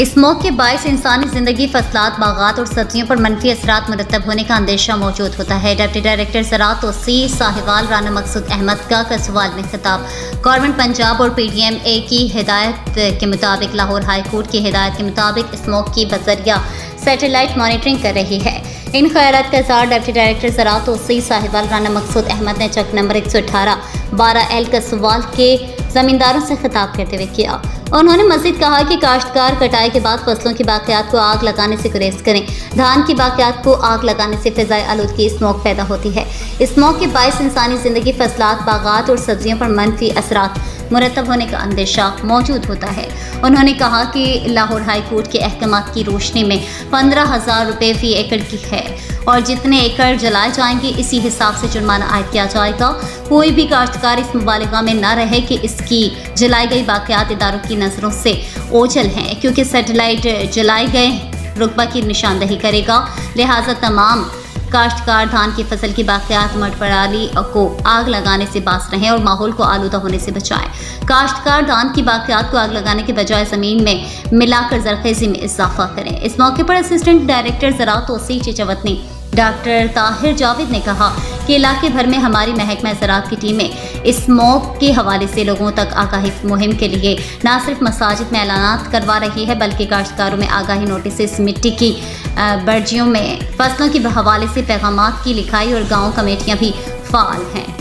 Smoke के बायस इंसानी जिंदगी, फसलात, बागात और सब्जियों पर मनफी असरात मुरतब होने का अंदेशा मौजूद होता है। डिप्टी डायरेक्टर ज़राअत तौसीअ साहिवाल राना मकसूद अहमद का सवाल में खिताब। गवर्नमेंट पंजाब और PDMA की हिदायत के मुताबिक लाहौर हाई कोर्ट की हिदायत के मुताबिक स्मोक की बजरिया सैटेलाइट मॉनिटरिंग कर रही है। इन ख्यालात का इज़हार डिप्टी डायरेक्टर ज़राअत तौसीअ साहिवाल राना मकसूद अहमद ने चक नंबर 118 12L कसवाल के ज़मींदारों से खिताब करते हुए किया। उन्होंने मज़ीद कहा कि काश्तकार कटाई के बाद फसलों की बाक़ियात को आग लगाने से गुरेज करें। धान की बाक़ियात को आग लगाने से फ़िज़ाई आलूदगी स्मोक पैदा होती है। स्मोक के बायस इंसानी ज़िंदगी, फसलात, बागात और सब्जियों पर मनफी असरात मुरतब होने का अंदेशा मौजूद होता है। उन्होंने कहा कि लाहौर हाई कोर्ट के अहकामात की रोशनी में 15,000 रुपये फ़ी एकड़ की है और जितने एकड़ जलाए जाएंगे इसी हिसाब से जुर्माना आयद किया जाएगा। कोई भी काश्तकार इस मुबालगा में न रहे कि इसकी जलाई गई बाक़ियात इदारों की नज़रों से ओझल हैं, क्योंकि सैटेलाइट जलाए गए रुकबा की निशानदही करेगा। लिहाजा तमाम काश्तकार धान की फसल की बाक़ियात मड पराली को आग लगाने से बाज रहें और माहौल को आलूदा होने से बचाएं। काश्तकार धान की बाक़ियात को आग लगाने के बजाय ज़मीन में मिलाकर ज़रख़ेज़ी में इजाफा करें। इस मौके पर असिस्टेंट डायरेक्टर ज़राअत तौसीअ चेचवतनी डॉक्टर ताहिर जावेद ने कहा कि इलाके भर में हमारी महकमा ज़राअत की टीमें स्मोक के हवाले से लोगों तक आगाही मुहिम के लिए न सिर्फ मसाजिद में ऐलानात करवा रही है बल्कि काश्तकारों में आगाही नोटिस, मिट्टी की बर्जियों में फसलों के हवाले से पैगामात की लिखाई और गाँव कमेटियाँ भी फ़ाल हैं।